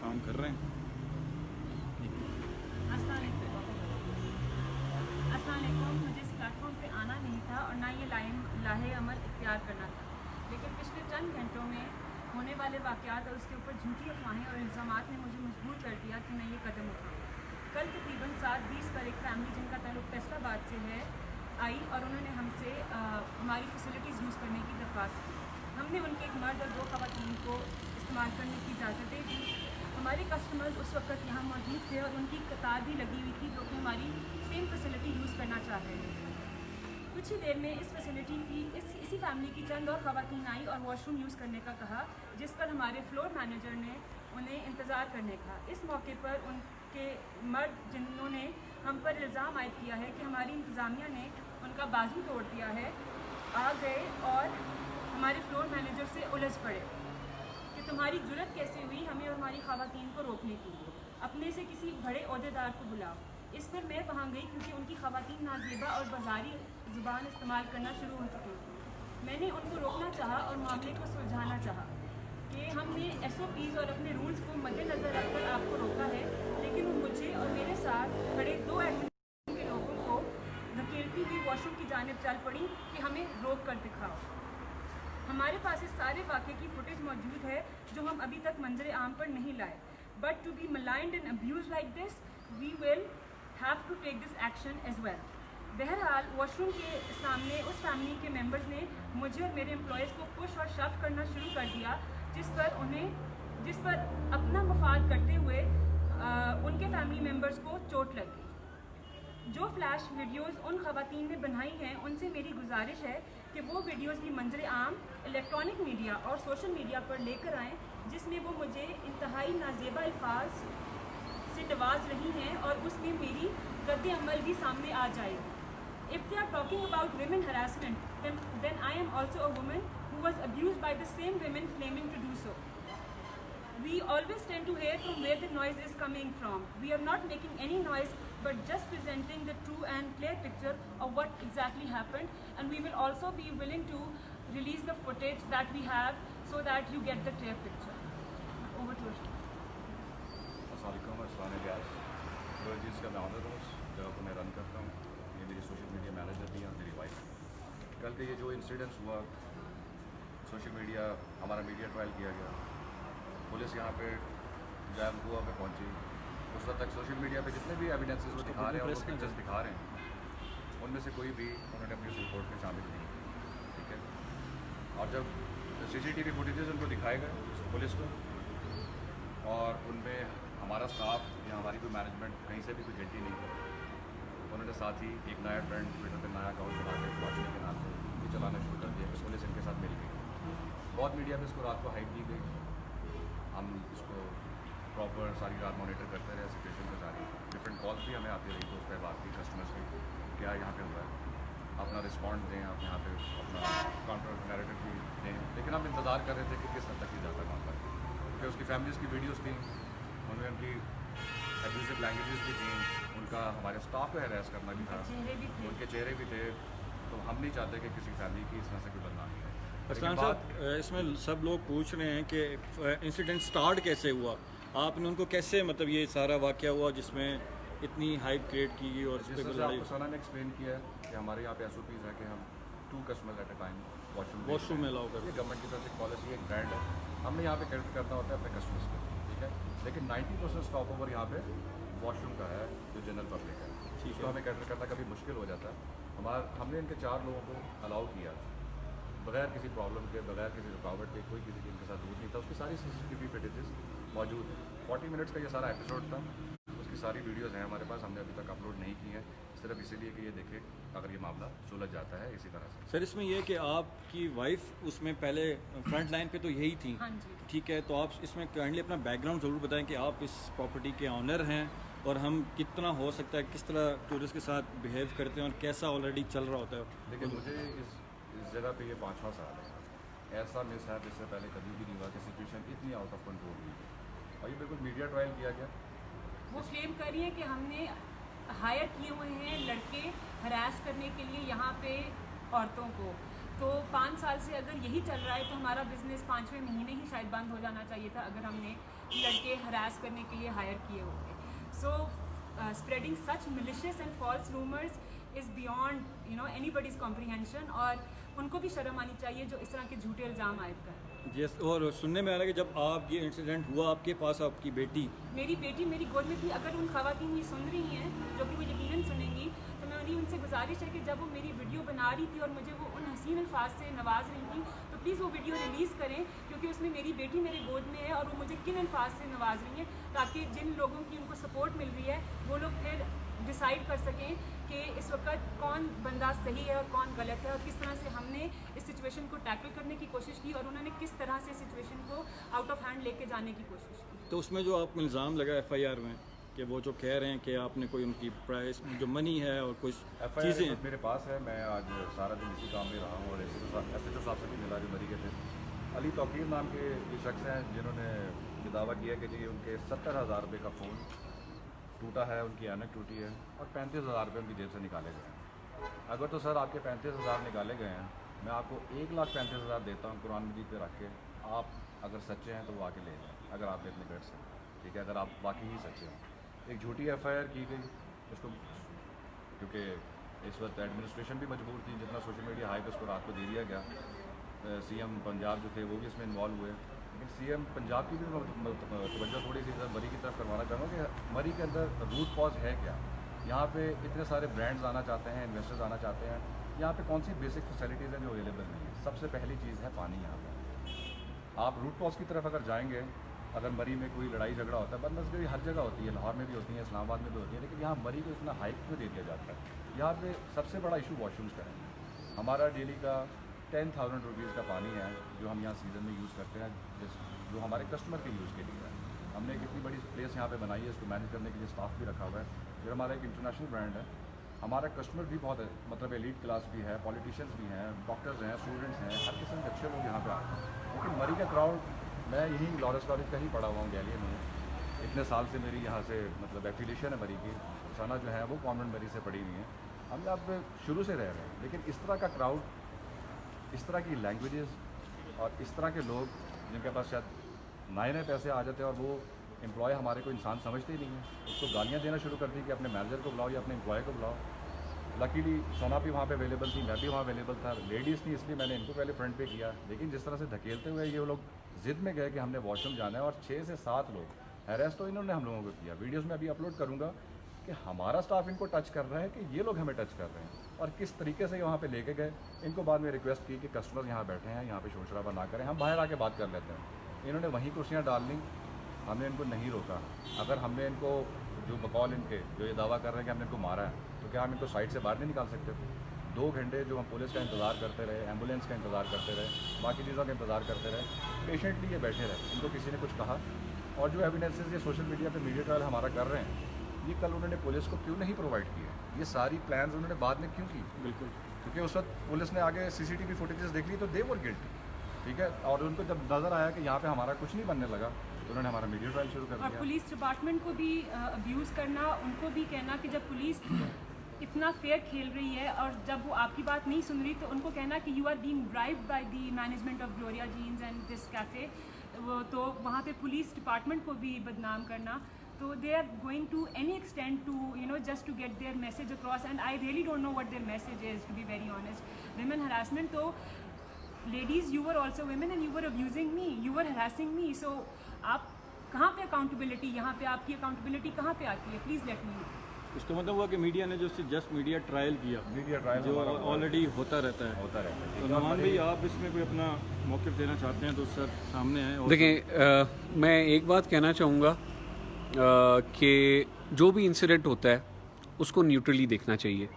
काम कर रहे हैं। अस्सलामुअलैकुम। मुझे इस प्लेटफॉर्म पे आना नहीं था और ना ये लाहे अमल इख्तियार करना था, लेकिन पिछले चंद घंटों में होने वाले वाक़यात और उसके ऊपर झूठी अफवाहें और इल्ज़ामात ने मुझे मजबूर कर दिया कि मैं ये कदम उठाऊँ। कल तकरीबन 7:20 पर एक फैमिली जिनका ताल्लुक फैसलाबाद से है आई और उन्होंने हमसे हमारी फैसिलिटीज़ यूज़ करने की दरख्वास्त की। हमने उनके एक मर्द और 2 ख़वातीन को इस्तेमाल करने की इजाज़त दे दी। हमारे कस्टमर्स उस वक्त यहाँ मौजूद थे और उनकी कतार भी लगी हुई थी जो कि हमारी सेम फैसिलिटी यूज़ करना चाह रहे थे। कुछ ही देर में इस फैसिलिटी की इसी फैमिली की चंद और ख़वातीन आई और वॉशरूम यूज़ करने का कहा, जिस पर हमारे फ्लोर मैनेजर ने उन्हें इंतज़ार करने कहा। इस मौके पर उनके मर्द जिन्होंने हम पर इल्ज़ाम आयद किया है कि हमारी इंतज़ामिया ने उनका बाजू तोड़ दिया है, आ गए और हमारे फ्लोर मैनेजर से उलझ पड़े कि तुम्हारी जुर्रत कैसे हुई हमें और हमारी ख़वातीन को रोकने की, अपने से किसी बड़े अहदेदार को बुलाओ। इस पर मैं वहाँ गई क्योंकि उनकी ख़वातीन नाजेबा और बाजारी ज़ुबान इस्तेमाल करना शुरू हो चुकी थी। मैंने उनको रोकना चाहा और मामले को सुलझाना चाहा कि हमने SOPs और अपने रूल्स को मद्देनज़र रखकर आपको रोका है, लेकिन वो मुझे और मेरे साथ खड़े 2 एडमिन के लोगों को धकेलती हुई वॉशरूम की जानिब चल पड़ी कि हमें रोक कर दिखाओ। हमारे पास इस सारे वाक़े की फुटेज मौजूद है जो हम अभी तक मंजर आम पर नहीं लाए। But to be maligned and abuse like this, we will have to take this action as well. बहरहाल वॉशरूम के सामने उस फैमिली के मेंबर्स ने मुझे और मेरे एम्प्लॉयज़ को पुश और शव करना शुरू कर दिया, जिस पर अपना मफाद करते हुए उनके फैमिली मेंबर्स को चोट लग गई। जो फ्लैश वीडियोस उन ख़वातीन ने बनाई हैं उनसे मेरी गुजारिश है कि वो वीडियोस भी मंजर आम, इलेक्ट्रॉनिक मीडिया और सोशल मीडिया पर लेकर आएँ, जिसमें वो मुझे इंतहाई नाजेबा अल्फाज से नवाज रही हैं और उसमें मेरी रद्द अमल भी सामने आ जाएगी। If they are talking about women harassment, then I am also a woman who was abused by the same women claiming to do so. We always tend to hear from where the noise is coming from. We are not making any noise but just presenting the true and clear picture of what exactly happened, and we will also be willing to release the footage that we have so that you get the clear picture. Over to you. रोजीज़ का मैं honour हूँ, जगह को मैं run करता हूँ। ये मेरी सोशल मीडिया मैनेजर भी हैं, मेरी वाइफ। कल के ये जो इंसिडेंट्स हुआ, सोशल मीडिया हमारा मीडिया ट्रायल किया गया, पुलिस यहाँ पे जैम हुआ पे पहुँची। उस वक्त तक सोशल मीडिया पे जितने भी एविडेंसेस वो दिखा रहे हैं और वो पिक्चर्स दिखा रहे हैं, उनमें से कोई भी उन्होंने अपनी रिपोर्ट में शामिल नहीं किया, ठीक है। और जब CCTV फुटेजेस उनको दिखाए गए पुलिस को, और उनमें हमारा स्टाफ या हमारी कोई मैनेजमेंट कहीं से भी कोई गिल्टी नहीं थी। उन्होंने साथ ही एक नया ट्रेंड ट्विटर पर नया अकाउंट बना के वॉचिंग के नाम से ये चलाना शुरू कर दिया कि पुलिस इनके साथ मिल गई। बहुत मीडिया में इसको रात को हाइड की गई। हम इसको प्रॉपर सारी रात मॉनिटर करते रहे, सिचुएशन को सारी डिफरेंट कॉल्स भी हमें आती रही, तो उस पर बात की कस्टमर्स की क्या यहाँ पे हुआ है, अपना रिस्पॉन्ड दें, आप यहाँ पे अपना काउंटर नैरेटिव भी दें। लेकिन हम इंतज़ार कर रहे थे कि किस हद तक ही जाता मामला, क्योंकि उसकी फैमिलीज़ की वीडियोज़ थी, उनमें उनकी एब्यूसिव लैंग्वेजेस भी थी, उनका हमारे स्टाफ को हैरेस करना भी था, उनके चेहरे भी थे। तो हम नहीं चाहते कि किसी फैमिली की इस तरह से कोई बदनामी है। अस्सलाम साहब, इसमें सब लोग पूछ रहे हैं कि इंसिडेंट स्टार्ट कैसे हुआ, आपने उनको कैसे मतलब ये सारा वाक़या हुआ जिसमें इतनी हाइप क्रिएट की गई और जिस तरह से आपको सना ने एक्सप्लेन किया है कि हमारे यहाँ पे SOPs है कि हम 2 customers at a time washroom में अलाउ कर, ये गवर्नमेंट की तरफ से पॉलिसी, एक ब्रांड है, हमने यहाँ पे कैटर करना होता है अपने कस्टमर्स को, ठीक है। लेकिन 90% स्टॉप ओवर यहाँ पे वॉशरूम का है जो जनरल पब्लिक है, तो हमें कैटर करना कभी मुश्किल हो जाता है। हमने इनके 4 लोगों को अलाउ किया बगैर किसी प्रॉब्लम के, बगैर किसी रुकावट के, कोई किसी इनके साथ दूर नहीं था। उसकी सारी CCTV फुटेजेस मौजूद है। 40 मिनट्स का ये सारा एपिसोड था, उसकी सारी वीडियोज़ हैं हमारे पास, हमने अभी तक अपलोड नहीं की हैं, सिर्फ इसीलिए कि ये देखें अगर ये मामला सुलझ जाता है इसी तरह से। सर इसमें यह कि आपकी वाइफ उसमें पहले फ्रंट लाइन पे तो यही थी, हाँ जी, ठीक है, तो आप इसमें काइंडली अपना बैकग्राउंड ज़रूर बताएं कि आप इस प्रॉपर्टी के ऑनर हैं और हम कितना हो सकता है किस तरह टूरिस्ट के साथ बिहेव करते हैं और कैसा ऑलरेडी चल रहा होता है। लेकिन मुझे इस जगह पे ये 5वां साल है, ऐसा मिस है जिससे पहले कभी भी नहीं हुआ कि सिचुएशन इतनी आउट ऑफ कंट्रोल हुई, और ये बिल्कुल मीडिया ट्रायल किया गया। वो क्लेम कर रही है कि हमने हायर किए हुए हैं लड़के हरास करने के लिए यहाँ पे औरतों को। तो 5 साल से अगर यही चल रहा है तो हमारा बिजनेस 5वें महीने ही शायद बंद हो जाना चाहिए था अगर हमने लड़के हरास करने के लिए हायर किए होते। So spreading such malicious and false rumours is beyond anybody's comprehension, और उनको भी शर्म आनी चाहिए जो इस तरह के झूठे इल्ज़ाम आयद कर। यस, और सुनने में आ रहा है कि जब आप ये इंसिडेंट हुआ आपके पास आपकी बेटी मेरी गोद में थी। अगर उन खवातीन ये सुन रही हैं जो कि वो यकीनन सुनेंगी, तो मैं उन्हीं उनसे गुजारिश है कि जब वो मेरी वीडियो बना रही थी और मुझे वो उन हसीन अल्फाज से नवाज रही थी, तो प्लीज़ वो वीडियो रिलीज़ करें, क्योंकि उसमें मेरी बेटी मेरे गोद में है और वो मुझे किन अल्फाज से नवाज रही हैं, ताकि जिन लोगों की उनको सपोर्ट मिल रही है वो लोग फिर डिसाइड कर सकें कि इस वक्त कौन बंदा सही है और कौन गलत है, और किस तरह से हमने इस सिचुएशन को टैकल करने की कोशिश की और उन्होंने किस तरह से सिचुएशन को आउट ऑफ हैंड लेके जाने की कोशिश की। तो उसमें जो आपको इल्ज़ाम लगा FIR में कि वो जो कह रहे हैं कि आपने कोई उनकी प्राइस जो मनी है और कुछ चीज़ें हैं, मेरे पास है। मैं आज सारा दिन इसी काम में रहा हूँ और SHO साहब से भी मिला जो मरी के थे। अली तौकीर नाम के ये शख्स हैं जिन्होंने ये दावा किया कि जी उनके 70,000 रुपये का फ़ोन टूटा है, उनकी ऐनक टूटी है और 35,000 रुपये उनकी जेब से निकाले गए हैं। अगर तो सर आपके 35,000 निकाले गए हैं, मैं आपको 1,35,000 देता हूँ कुरान मजीद पे रख के, आप अगर सच्चे हैं तो वो आके ले जाएं, अगर आप इतने गट्स हैं, ठीक है, अगर आप वाकई ही सच्चे हैं। एक झूठी FIR की गई उसको, क्योंकि इस वक्त एडमिनिस्ट्रेशन भी मजबूर थी, जितना सोशल मीडिया हाइप उसको रात को दे दिया गया। CM पंजाब जो थे वो भी इसमें इन्वॉल्व हुए, लेकिन CM पंजाब की भी तवज्जो थोड़ी सी इधर मरी की तरफ करवाना चाहूँगा कि मरी के अंदर रूट कॉज है क्या। यहाँ पे इतने सारे ब्रांड्स आना चाहते हैं, इन्वेस्टर्स आना चाहते हैं, यहाँ पे कौन सी बेसिक फैसिलिटीज़ हैं जो अवेलेबल नहीं है। सबसे पहली चीज़ है पानी। यहाँ पर आप रूट कॉज की तरफ अगर जाएंगे, अगर मरी में कोई लड़ाई झगड़ा होता है, बदमज़गी हर जगह होती है, लाहौर में भी होती है, इस्लामाबाद में भी होती है, लेकिन यहाँ मरी को इतना हाइप क्यों दे दिया जाता है। यहाँ पे सबसे बड़ा इशू वॉशरूम्स का है। हमारा डेली का 10,000 रुपीज़ का पानी है जो हम यहाँ सीज़न में यूज़ करते हैं, जो हमारे कस्टमर के यूज़ के लिए है। हमने एक इतनी बड़ी प्लेस यहाँ पे बनाई है, इसको मैनेज करने के लिए स्टाफ भी रखा हुआ है। फिर हमारा एक इंटरनेशनल ब्रांड है, हमारा कस्टमर भी बहुत है, मतलब एलीट क्लास भी है, पॉलिटिशियंस भी हैं, डॉक्टर्स हैं, स्टूडेंट्स हैं, हर किस्म के अच्छे लोग यहाँ पे आते हैं। लेकिन मरी का क्राउड, मैं यहीं लॉरेंस कॉलेज का ही पढ़ा हुआ हूँ, गैलियन में, इतने साल से मेरी यहाँ से मतलब एफिलिएशन है मरी की। सना जो है वो कॉन्वेंट मरी से पढ़ी हुई हैं, हम अब शुरू से रह रहे हैं। लेकिन इस तरह का क्राउड, इस तरह की लैंग्वेजेस और इस तरह के लोग जिनके पास शायद नए नए पैसे आ जाते हैं और वो एम्प्लॉय हमारे को इंसान समझते ही नहीं है, उसको गालियाँ देना शुरू कर दी कि अपने मैनेजर को बुलाओ या अपने एम्प्लॉय को बुलाओ। लकीली सोना भी वहाँ पे अवेलेबल थी, मैं भी वहाँ अवेलेबल था, लेडीज़ थी, इसलिए मैंने इनको पहले फ्रंट पे किया। लेकिन जिस तरह से धकेलते हुए ये लोग ज़िद में गए कि हमने वॉशरूम जाना है, और 6 से 7 लोग हैरेस तो इन्होंने हम लोगों को किया। वीडियोज़ में अभी अपलोड करूँगा कि हमारा स्टाफ इनको टच कर रहा है कि ये लोग हमें टच कर रहे हैं, और किस तरीके से वहाँ पे लेके गए। इनको बाद में रिक्वेस्ट की कि कस्टमर यहाँ बैठे हैं, यहाँ पे शोर शराबा ना करें, हम बाहर आके बात कर लेते हैं। इन्होंने वहीं कुर्सियाँ डाल ली, हमने इनको नहीं रोका। अगर हमने इनको जो बकौल इनके जो ये दावा कर रहे हैं कि हमने इनको मारा है, तो क्या हम इनको साइड से बाहर नहीं निकाल सकते थे? 2 घंटे जो हम पुलिस का इंतज़ार करते रहे, एम्बुलेंस का इंतज़ार करते रहे, बाकी चीज़ों का इंतज़ार करते रहे, पेशेंटली ये बैठे रहे, इनको किसी ने कुछ कहा? और जो एविडेंसेस ये सोशल मीडिया पे मीडिया ट्रायल हमारा कर रहे हैं, ये कल उन्होंने पुलिस को क्यों नहीं प्रोवाइड किए? ये सारी प्लान्स उन्होंने बाद में क्यों की? बिल्कुल, क्योंकि उस वक्त पुलिस ने आगे CCTV फुटेजेस देख ली तो दे वर गिल्टी, ठीक है। और उनको जब नज़र आया कि यहाँ पे हमारा कुछ नहीं बनने लगा, तो उन्होंने हमारा मीडिया ट्रायल शुरू कर और दिया। पुलिस डिपार्टमेंट को भी अब्यूज़ करना, उनको भी कहना कि जब पुलिस इतना फेयर खेल रही है और जब वो आपकी बात नहीं सुन रही, तो उनको कहना कि you are being bribed by the management of Gloria Jeans and this cafe. तो वहाँ पे पुलिस डिपार्टमेंट को भी बदनाम करना। तो they are going to any extent to just to get their message across, and I really don't know what their message is, to be very honest. Women harassment, तो ladies you were also women and you were abusing me, you were harassing me. So आप कहाँ पे accountability, यहाँ पे आपकी accountability कहाँ पे आती है? Please let me know. इसका मतलब हुआ कि मीडिया ने जो जस्ट मीडिया ट्रायल किया, मीडिया ट्रायल जो ऑलरेडी होता रहता है। तो नमान भाई, आप इसमें कोई अपना मौक़िफ़ देना चाहते हैं तो सर सामने है। देखिए, मैं एक बात कहना चाहूँगा कि जो भी इंसिडेंट होता है उसको न्यूट्रली देखना चाहिए।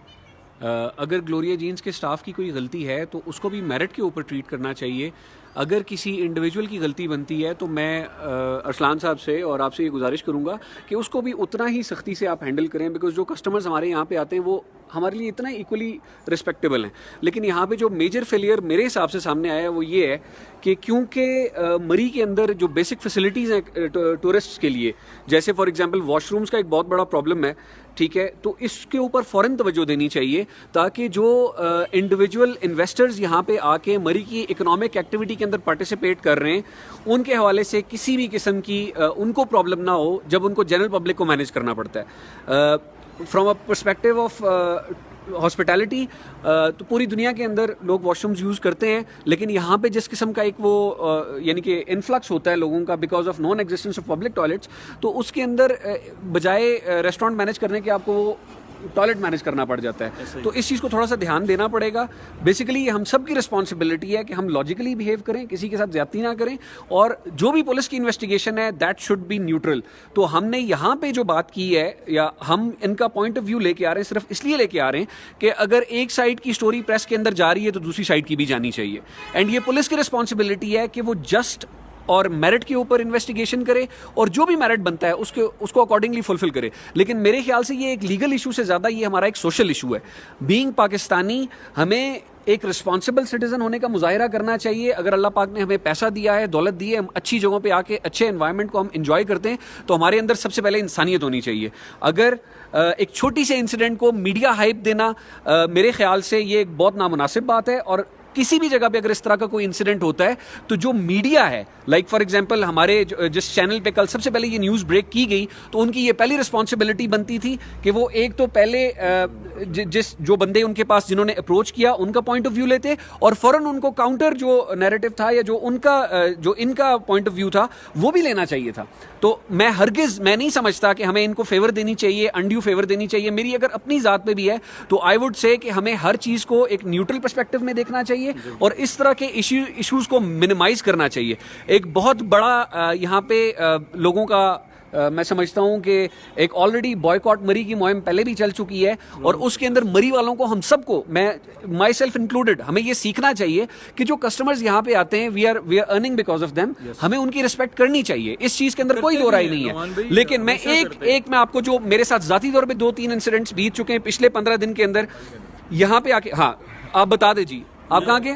अगर ग्लोरिया जीन्स के स्टाफ की कोई गलती है तो उसको भी मेरिट के ऊपर ट्रीट करना चाहिए। अगर किसी इंडिविजुअल की गलती बनती है तो मैं अरसलान साहब से और आपसे ये गुजारिश करूँगा कि उसको भी उतना ही सख्ती से आप हैंडल करें, बिकॉज जो कस्टमर्स हमारे यहाँ पे आते हैं वो हमारे लिए इतना इक्वली रिस्पेक्टेबल हैं। लेकिन यहाँ पे जो मेजर फेलियर मेरे हिसाब से सामने आया है वो ये है कि क्योंकि मरी के अंदर जो बेसिक फैसिलिटीज़ हैं टूरिस्ट्स के लिए, जैसे फॉर एग्जांपल वॉशरूम्स का एक बहुत बड़ा प्रॉब्लम है ठीक है, तो इसके ऊपर फ़ौरन तवज्जो देनी चाहिए ताकि जो इंडिविजुअल इन्वेस्टर्स यहाँ पे आके मरी की इकोनॉमिक एक्टिविटी के अंदर पार्टिसिपेट कर रहे हैं उनके हवाले से किसी भी किस्म की उनको प्रॉब्लम ना हो जब उनको जनरल पब्लिक को मैनेज करना पड़ता है। From a perspective of hospitality, तो पूरी दुनिया के अंदर लोग वॉशरूम्स यूज़ करते हैं, लेकिन यहाँ पे जिस किस्म का एक वो यानी कि इन्फ्लक्स होता है लोगों का because of non existence of public toilets, तो उसके अंदर बजाय रेस्टोरेंट मैनेज करने के आपको वो टॉयलेट मैनेज करना पड़ जाता है। तो इस चीज़ को थोड़ा सा ध्यान देना पड़ेगा। बेसिकली ये हम सब की रिस्पॉन्सिबिलिटी है कि हम लॉजिकली बिहेव करें, किसी के साथ ज्यादती ना करें, और जो भी पुलिस की इन्वेस्टिगेशन है दैट शुड बी न्यूट्रल। तो हमने यहाँ पे जो बात की है या हम इनका पॉइंट ऑफ व्यू लेके आ रहे हैं सिर्फ इसलिए लेके आ रहे हैं कि अगर एक साइड की स्टोरी प्रेस के अंदर जा रही है तो दूसरी साइड की भी जानी चाहिए। एंड ये पुलिस की रिस्पॉन्सिबिलिटी है कि वो जस्ट और मेरिट के ऊपर इन्वेस्टिगेशन करे और जो भी मेरिट बनता है उसको अकॉर्डिंगली फुलफिल करे। लेकिन मेरे ख्याल से ये एक लीगल इशू से ज़्यादा ये हमारा एक सोशल इशू है। बीइंग पाकिस्तानी हमें एक रिस्पॉन्सिबल सिटीजन होने का मुजाहिरा करना चाहिए। अगर अल्लाह पाक ने हमें पैसा दिया है, दौलत दी है, हम अच्छी जगहों पे आके अच्छे एनवायरनमेंट को हम इंजॉय करते हैं, तो हमारे अंदर सबसे पहले इंसानियत होनी चाहिए। अगर एक छोटी से इंसिडेंट को मीडिया हाइप देना मेरे ख्याल से ये एक बहुत नामुनासिब बात है। और किसी भी जगह पे अगर इस तरह का कोई इंसिडेंट होता है तो जो मीडिया है, लाइक फॉर एग्जांपल हमारे जिस चैनल पे कल सबसे पहले ये न्यूज़ ब्रेक की गई, तो उनकी ये पहली रिस्पॉन्सिबिलिटी बनती थी कि वो एक तो पहले जो बंदे उनके पास जिन्होंने अप्रोच किया उनका पॉइंट ऑफ व्यू लेते और फौरन उनको काउंटर जो नैरेटिव था या जो इनका पॉइंट ऑफ व्यू था वो भी लेना चाहिए था। तो मैं नहीं समझता कि हमें इनको फेवर देनी चाहिए, अनड्यू फेवर देनी चाहिए। मेरी अगर अपनी ज़ात पे भी है तो आई वुड से कि हमें हर चीज़ को एक न्यूट्रल पर्सपेक्टिव में देखना चाहिए और इस तरह के इश्यूज को मिनिमाइज करना चाहिए। एक बहुत बड़ा यहाँ पे लोगों का मैं समझता हूं कि एक ऑलरेडी बॉयकॉट मरी की मुहिम पहले भी चल चुकी है और उसके अंदर मरी वालों को हम सबको, मैं माई सेल्फ इंक्लूडेड, हमें ये सीखना चाहिए कि जो कस्टमर्स यहाँ पे आते हैं we are earning because of them, हमें उनकी रिस्पेक्ट करनी चाहिए। इस चीज के अंदर कोई दो राय नहीं है। लेकिन मैं मैं आपको जो मेरे साथ जाती तौर पर 2-3 इंसिडेंट्स बीत चुके हैं पिछले 15 दिन के अंदर यहाँ पे आके। हाँ, आप बता दे जी, आप कहाँ के?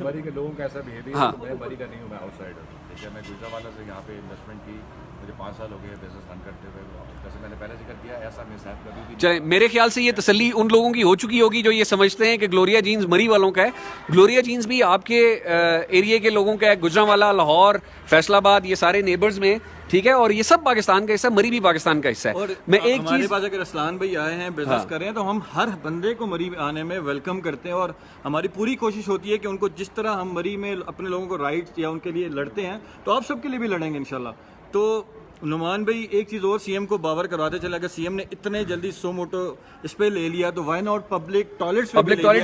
बरी के लोगों का ऐसा बिहेवियर, हाँ, मैं बरी का नहीं हूँ, मैं आउटसाइडर। ठीक है, मैं गुजरावाला से यहाँ पे इन्वेस्टमेंट की, मुझे 5 साल हो गए बिजनेस रन करते हुए। जैसे मैंने पहले जिक्र किया, ऐसा मिसहैप कभी भी चले। मेरे ख्याल से ये तसल्ली उन लोगों की हो चुकी होगी जो ये समझते हैं कि ग्लोरिया जीन्स मरी वालों का है। ग्लोरिया जीन्स भी आपके एरिया के लोगों का है, गुजरावाला, लाहौर, फैसलाबाद, ये सारे नेबर्स में, ठीक है, और ये सब पाकिस्तान का हिस्सा, मरी भी पाकिस्तान का हिस्सा है। और मैं एक हमारे चीज, पास अगर असलान भाई आए हैं, बिजनेस कर रहे हैं, तो हम हर बंदे को मरी आने में वेलकम करते हैं और हमारी पूरी कोशिश होती है कि उनको जिस तरह हम मरी में अपने लोगों को राइट्स या उनके लिए लड़ते हैं तो आप सबके लिए भी लड़ेंगे इंशाल्लाह। तो नुमान भाई एक चीज़ और सीएम को बावर करवाते चले, अगर सीएम ने इतने जल्दी सो मोटो इस पे ले लिया तो वाई नॉट पब्लिक टॉयलेट्स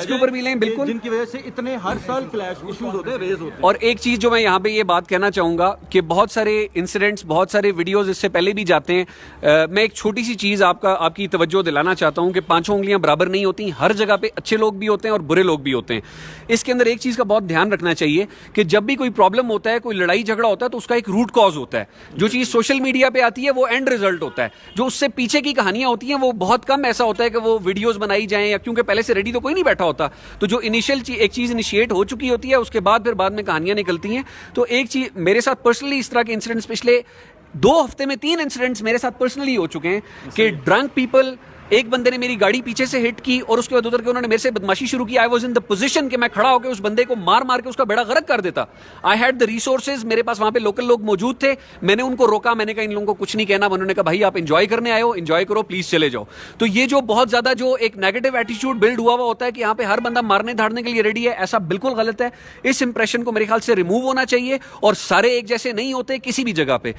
के ऊपर भी लें, बिल्कुल, जिनकी वजह से इतने हर साल क्लैश इश्यूज होते हैं, रेज होते हैं। और एक चीज जो मैं यहाँ पे ये बात कहना चाहूंगा कि बहुत सारे इंसिडेंट्स, बहुत सारे वीडियोस इससे पहले भी जाते हैं। मैं एक छोटी सी चीज आपकी तवज्जो दिलाना चाहता हूँ कि 5 उंगलियां बराबर नहीं होती। हर जगह पे अच्छे लोग भी होते हैं और बुरे लोग भी होते हैं। इसके अंदर एक चीज का बहुत ध्यान रखना चाहिए कि जब भी कोई प्रॉब्लम होता है, कोई लड़ाई झगड़ा होता है, तो उसका एक रूट कॉज होता है। जो चीज सोशल मीडिया पे आती है वो एंड रिजल्ट होता है। जो उससे पीछे की कहानियां होती हैं वो बहुत कम ऐसा होता है कि वो वीडियोस बनाई जाएं, या क्योंकि पहले से रेडी तो कोई नहीं बैठा होता। तो जो इनिशियल एक चीज इनिशिएट हो चुकी होती है उसके बाद में कहानियां निकलती हैं। तो एक चीज मेरे साथ पर्सनली इस तरह के इंसिडेंट्स पिछले 2 हफ्ते में 3 इंसिडेंट्स मेरे साथ पर्सनली हो चुके हैं कि ड्रंक पीपल, एक बंदे ने मेरी गाड़ी पीछे से हिट की और उसके बाद उधर के उन्होंने मेरे से बदमाशी शुरू की। I was in the position कि मैं खड़ा होकर उस बंदे को मार के उसका बेड़ा गर्क कर देता। आई हैड द रिसोर्सेज, मेरे पास वहां पे लोकल लोग मौजूद थे। मैंने उनको रोका, मैंने कहा इन लोगों को कुछ नहीं कहना। उन्होंने कहा भाई आप एंजॉय करने आए हो, एंजॉय करो, प्लीज चले जाओ। तो ये जो बहुत ज्यादा जो एक नेगेटिव एटीट्यूड बिल्ड हुआ होता है कि यहाँ पे हर बंदा मारने धाड़ने के लिए रेडी है, ऐसा बिल्कुल गलत है। इस इंप्रेशन को मेरे ख्याल से रिमूव होना चाहिए और सारे एक जैसे नहीं होते किसी भी जगह पे।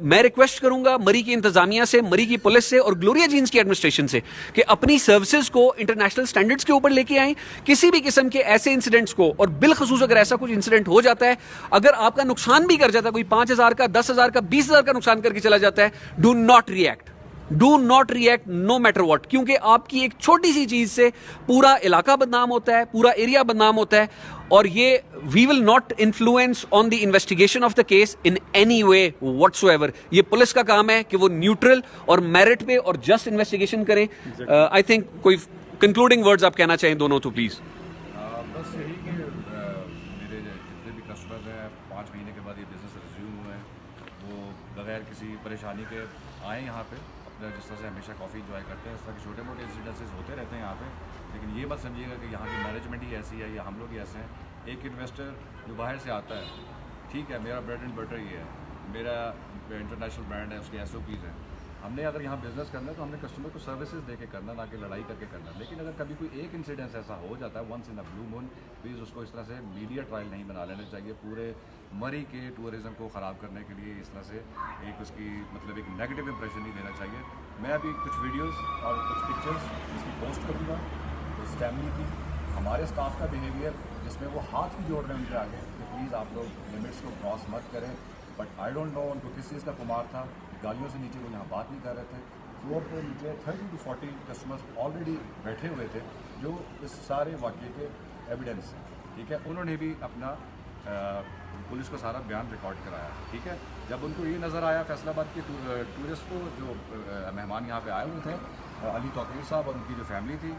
मैं रिक्वेस्ट करूंगा मरी की इंतजामिया से, मरी की पुलिस से और ग्लोरिया जीन्स की एडमिनिस्ट्रेशन से कि अपनी सर्विसेज को इंटरनेशनल स्टैंडर्ड्स के ऊपर लेके आएं। किसी भी किस्म के ऐसे इंसिडेंट्स को, और बिलखसूस अगर ऐसा कुछ इंसिडेंट हो जाता है, अगर आपका नुकसान भी कर जाता है, कोई 5,000 का, 10,000 का, 20,000 का नुकसान करके चला जाता है, do not react no matter what, क्योंकि आपकी एक छोटी सी चीज से पूरा इलाका बदनाम होता है, पूरा एरिया बदनाम होता है। और ये we will not influence on the investigation of the case in any way whatsoever. ये पुलिस का काम है कि वो न्यूट्रल और मेरिट पे और जस्ट इन्वेस्टिगेशन करें। आई थिंक कोई कंक्लूडिंग वर्ड्स आप कहना चाहें दोनों तो प्लीज। बस यही कि मेरे जितने भी कस्टमर्स हैं 5 महीने के बाद ये बिजनेस रिज्यूम हुए हैं, वो बगैर किसी परेशानी के आए यहाँ पे, जिस तरह से हमेशा कॉफ़ी इंजॉय करते हैं, इस तरह के छोटे मोटे इंसिडेंसेस होते रहते हैं यहाँ पे। लेकिन ये मत समझिएगा कि यहाँ की मैनेजमेंट ही ऐसी है या हम लोग ही ऐसे हैं। एक इन्वेस्टर जो बाहर से आता है, ठीक है, मेरा ब्रेड एंड बटर ये है, मेरा इंटरनेशनल ब्रांड है, उसके SOPs हैं। हमने अगर यहाँ बिज़नेस करना है तो हमने कस्टमर को सर्विसेज दे के करना, ना कि लड़ाई करके करना। लेकिन अगर कभी कोई एक इंसिडेंस ऐसा हो जाता है once in a blue moon, please उसको इस तरह से मीडिया ट्रायल नहीं बना लेना चाहिए। पूरे मरी के टूरिज़्म को ख़राब करने के लिए इस तरह से एक उसकी मतलब एक नेगेटिव इंप्रेशन नहीं देना चाहिए। मैं अभी कुछ वीडियोज़ और कुछ पिक्चर्स इसकी पोस्ट करूँगा, उस फैमिली की, हमारे स्टाफ का बिहेवियर जिसमें वो हाथ भी जोड़ रहे हैं उनके आगे कि प्लीज़ आप लोग लिमिट्स को क्रॉस मत करें। बट आई डोंट नो उनको किस चीज़ का खुमार था, गालियों से नीचे वो यहाँ बात नहीं कर रहे थे। फ्लोर पे नीचे 30 to 40 कस्टमर्स ऑलरेडी बैठे हुए थे जो इस सारे वाक़े के एविडेंस, ठीक है। उन्होंने भी अपना पुलिस को सारा बयान रिकॉर्ड कराया, ठीक है। जब उनको ये नज़र आया फैसलाबाद के टूरिस्ट को, जो मेहमान यहाँ पे आए हुए थे, अली तौकीर साहब और उनकी जो फैमिली थी,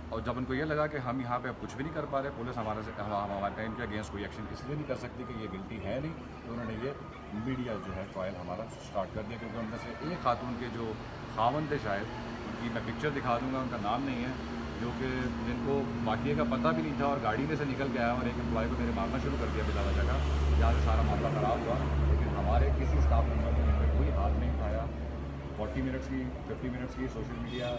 और जब उनको ये लगा कि हम यहाँ पे अब कुछ भी नहीं कर पा रहे, पुलिस हमारे इनके अगेंस्ट कोई एक्शन इसलिए नहीं कर सकती कि ये गिल्टी है नहीं, तो उन्होंने ये मीडिया जो है ट्रायल हमारा स्टार्ट कर दिया। क्योंकि उनमें से एक खातून के जो खावंद थे, शायद उनकी मैं पिक्चर दिखा दूँगा, उनका नाम नहीं है, जो कि जिनको वाक़ये का पता भी नहीं था और गाड़ी में से निकल के आया और एक एम्प्लॉय को मेरे मारना शुरू कर दिया बिला वजह, जहाँ से सारा मामला ख़राब हुआ। लेकिन हमारे किसी स्टाफ मेम्बर ने इनमें कोई हाथ नहीं उठाया। 40 मिनट्स की 50 मिनट्स की सोशल मीडिया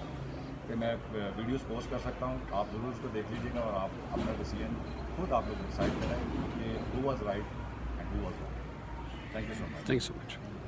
पे मैं वीडियोस पोस्ट कर सकता हूँ, आप ज़रूर उसको देख लीजिएगा और आप अपना डिसीजन खुद आप लोग डिसाइड करें कि who was right and who was wrong. Thank you so much. Thank you so much.